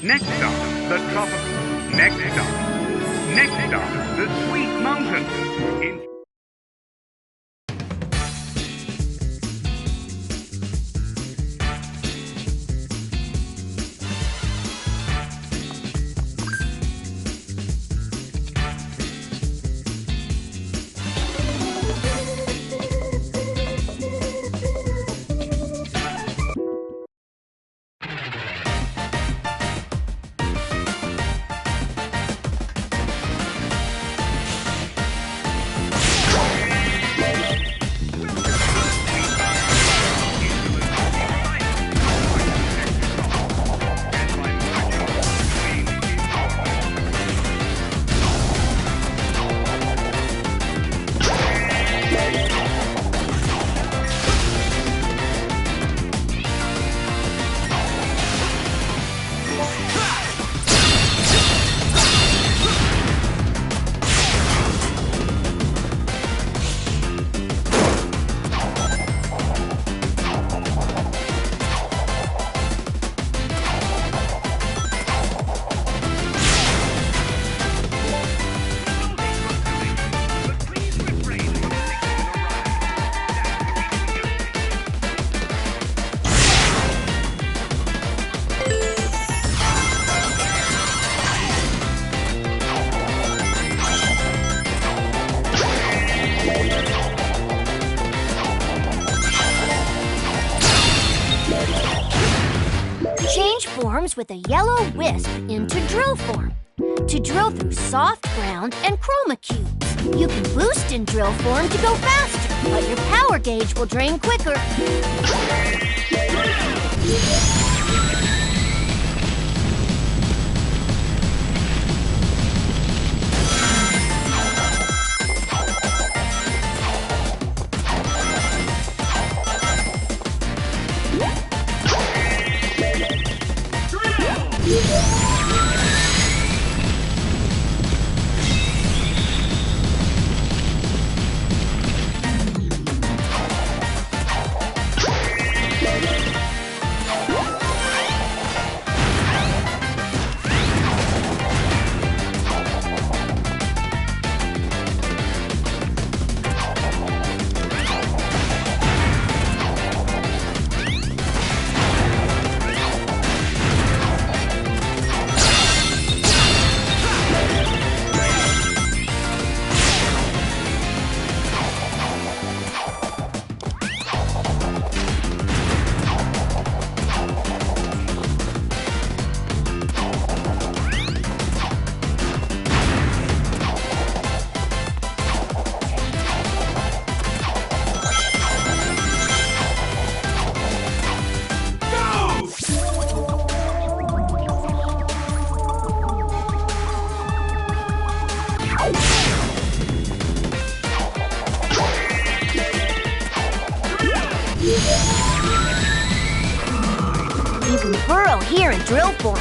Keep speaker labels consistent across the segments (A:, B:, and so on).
A: Next up, the tropical. Next up, the sweet mountain.
B: Change forms with a yellow wisp into drill form to drill through soft ground and chroma cubes. You can boost in drill form to go faster, but your power gauge will drain quicker. You can burrow here in drill form.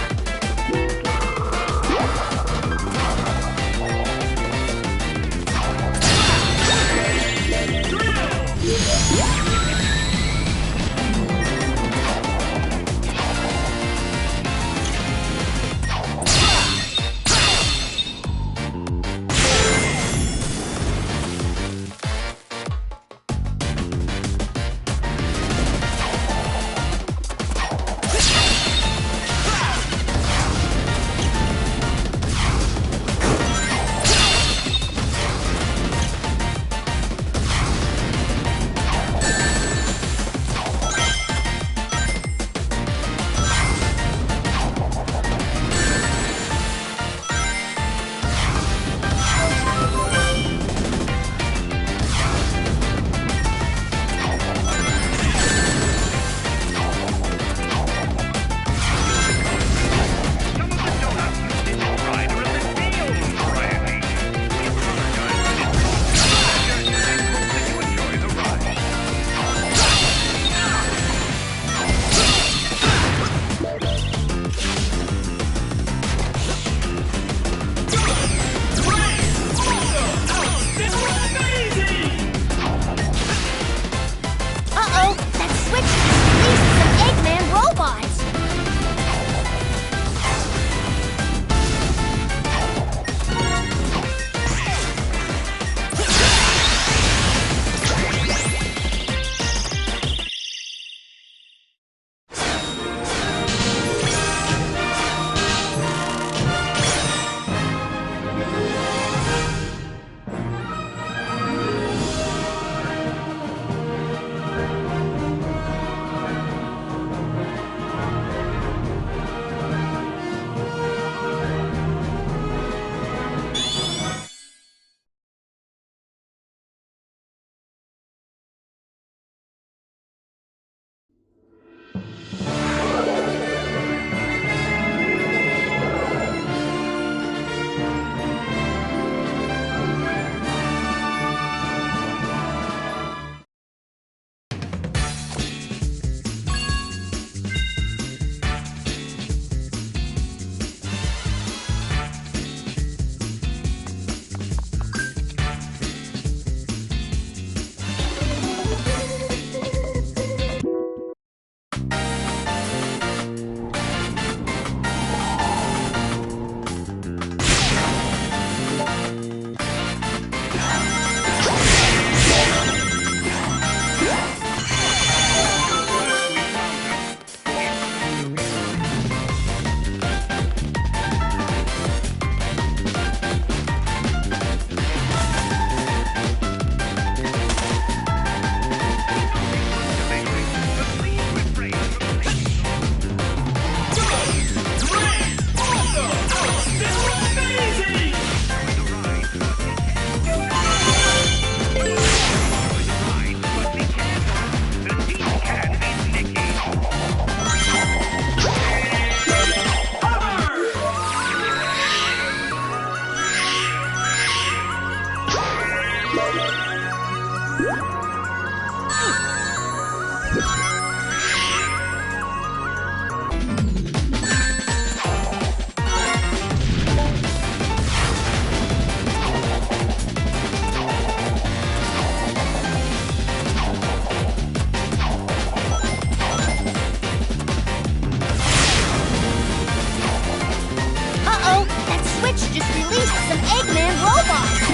B: Uh-oh, that switch just released some Eggman robots.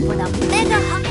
B: with a mega hug.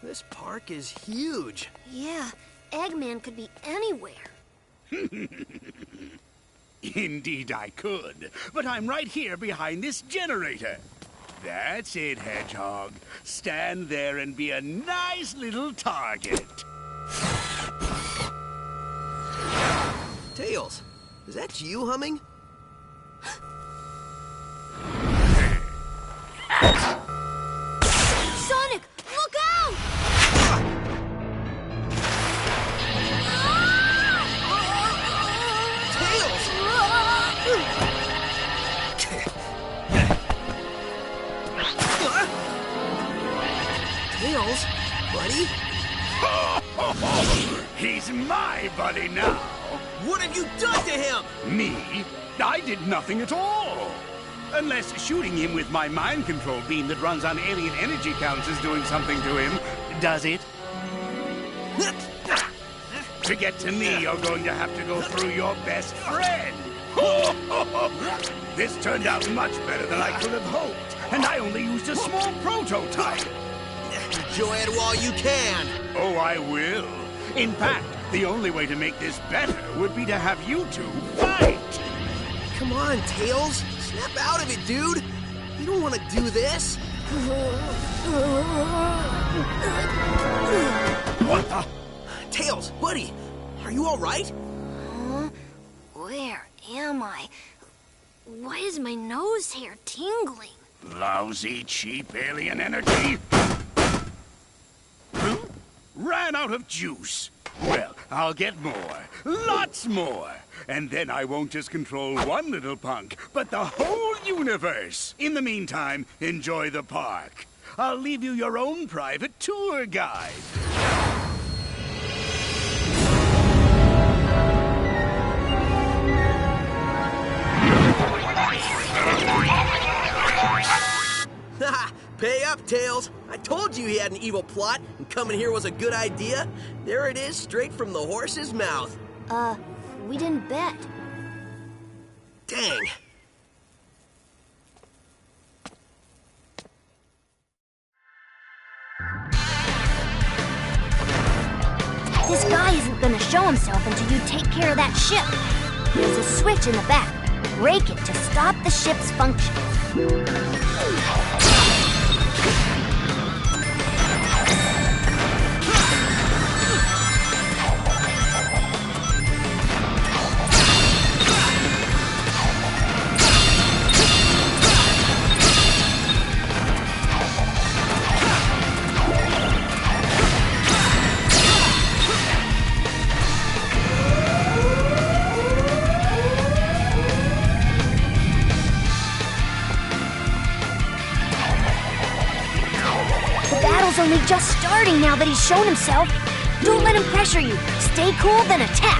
C: This park is huge.
B: Yeah, Eggman could be anywhere.
A: Indeed I could, but I'm right here behind this generator. That's it, Hedgehog. Stand there and be a nice little target.
C: Tails, is that you humming?
B: Sonic, look out!
C: Tails! Tails, buddy?
A: He's my buddy now.
C: What have you done to him?
A: Me? I did nothing at all. Unless shooting him with my mind control beam that runs on alien energy counts is doing something to him. Does it? To get to me, you're going to have to go through your best friend. This turned out much better than I could have hoped, and I only used a small prototype.
C: Enjoy it while you can.
A: Oh, I will. In fact, the only way to make this better would be to have you two fight.
C: Come on, Tails. Snap out of it, dude. You don't want to do this.
A: What the?
C: Tails, buddy, are you all right?
B: Where am I? Why is my nose hair tingling?
A: Lousy, cheap alien energy. Huh? Ran out of juice. Well, I'll get more. Lots more. And then I won't just control one little punk, but the whole universe. In the meantime, enjoy the park. I'll leave you your own private tour guide.
C: Haha, pay up, Tails. I told you he had an evil plot, and coming here was a good idea. There it is, straight from the horse's mouth.
B: We didn't bet.
C: Dang.
B: This guy isn't gonna show himself until you take care of that ship. There's a switch in the back. Break it to stop the ship's function. Only just starting now that he's shown himself. Don't let him pressure you. Stay cool, then attack.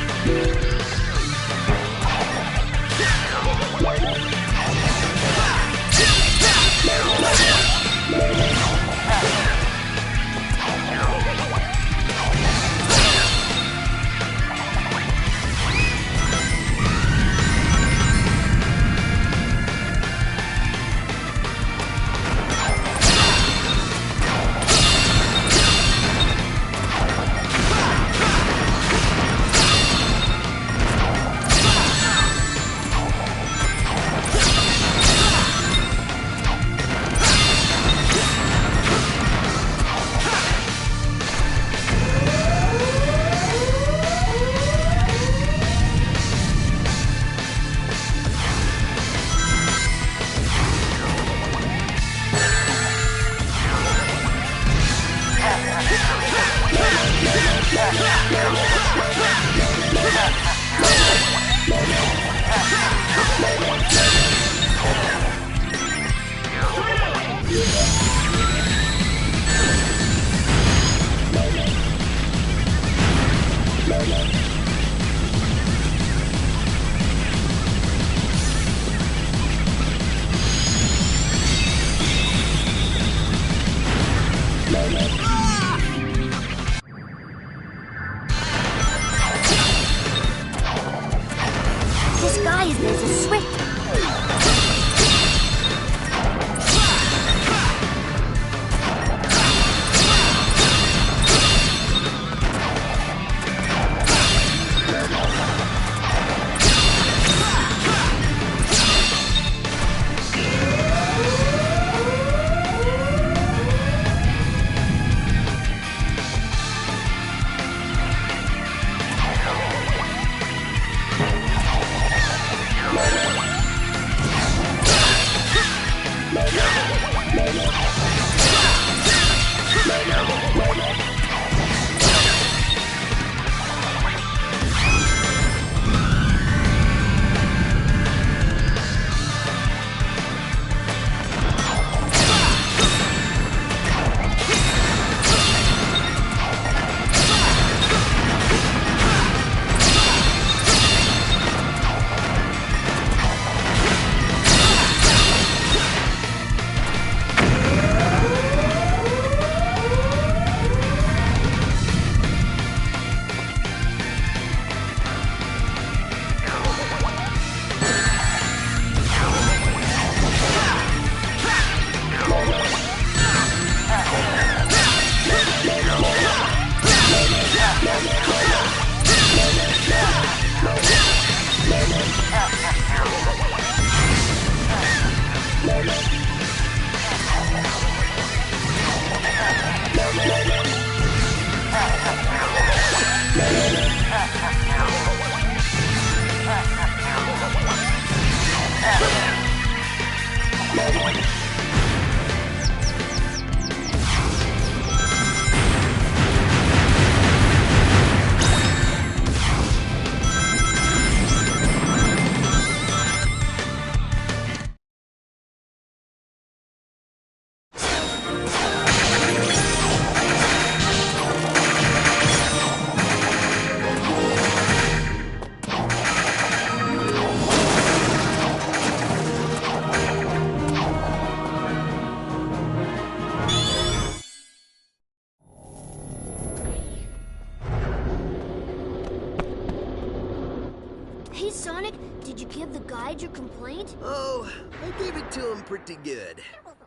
B: give the guide your complaint?
C: Oh, I gave it to him pretty good.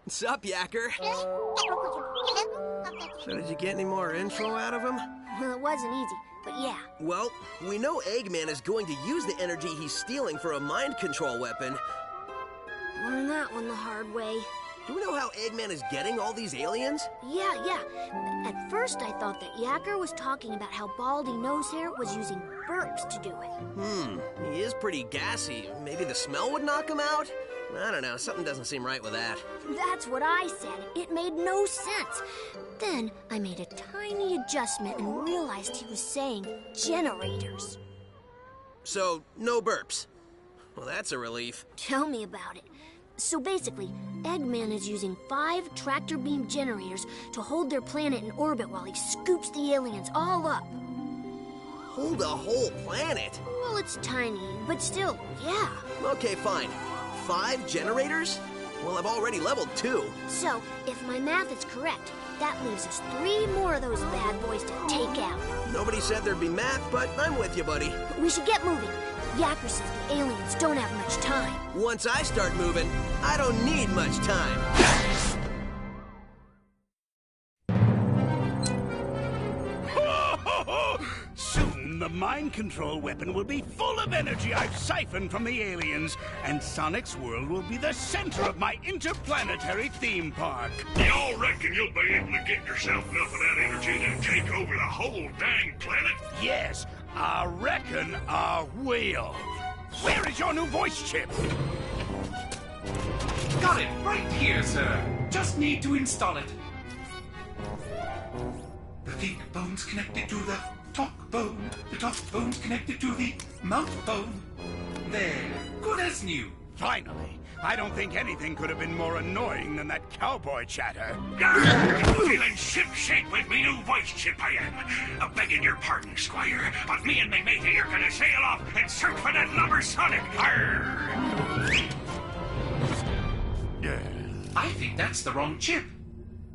C: Sup, Yacker? So did you get any more info out of him?
B: Well, it wasn't easy, but yeah.
C: Well, we know Eggman is going to use the energy he's stealing for a mind control weapon.
B: Learned that one the hard way.
C: Do we know how Eggman is getting all these aliens?
B: Yeah. At first I thought that Yacker was talking about how Baldy Nosehair was using burps to do it.
C: He is pretty gassy. Maybe the smell would knock him out? I don't know, something doesn't seem right with that.
B: That's what I said. It made no sense. Then I made a tiny adjustment and realized he was saying generators.
C: So, no burps. Well, that's a relief.
B: Tell me about it. So basically, Eggman is using 5 tractor beam generators to hold their planet in orbit while he scoops the aliens all up.
C: Hold a whole planet?
B: Well, it's tiny, but still, yeah.
C: Okay, fine. 5 generators? Well, I've already leveled 2.
B: So, if my math is correct, that leaves us 3 more of those bad boys to take out.
C: Nobody said there'd be math, but I'm with you, buddy.
B: We should get moving. Yacker says the aliens don't have much time.
C: Once I start moving, I don't need much time.
A: Soon the mind control weapon will be full of energy I've siphoned from the aliens, and Sonic's world will be the center of my interplanetary theme park.
D: Y'all reckon you'll be able to get yourself enough of that energy to take over the whole dang planet?
A: Yes, I reckon I will. Where is your new voice chip?
E: Got it right here, sir. Just need to install it. The think bone's connected to the talk bone. The talk bone's connected to the mouth bone. There, good as new.
A: Finally. I don't think anything could have been more annoying than that cowboy chatter.
D: Feeling ship-shape with me new voice chip I am. Begging your pardon, Squire, but me and me matey are gonna sail off and search for that lubber Sonic. Arr!
E: I think that's the wrong chip.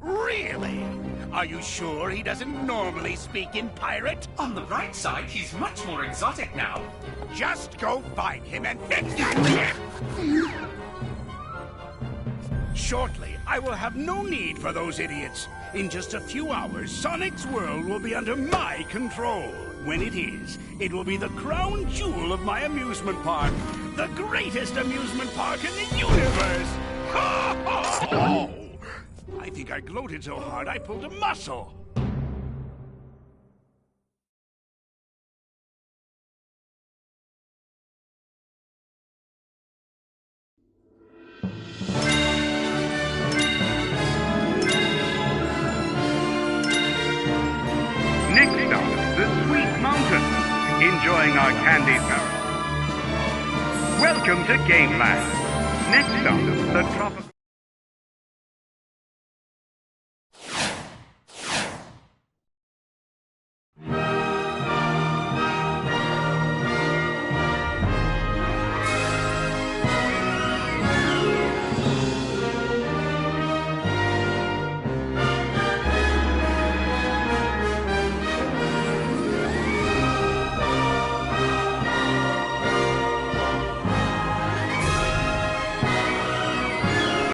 A: Really? Are you sure he doesn't normally speak in pirate?
E: On the bright side, he's much more exotic now.
A: Just go find him and fix that chip! Shortly, I will have no need for those idiots. In just a few hours, Sonic's world will be under my control. When it is, it will be the crown jewel of my amusement park. The greatest amusement park in the universe! Ha ha ha! I think I gloated so hard I pulled a muscle.
F: Next stop, the Sweet Mountains, enjoying our candy parrot. Welcome to Game Land. Next stop, the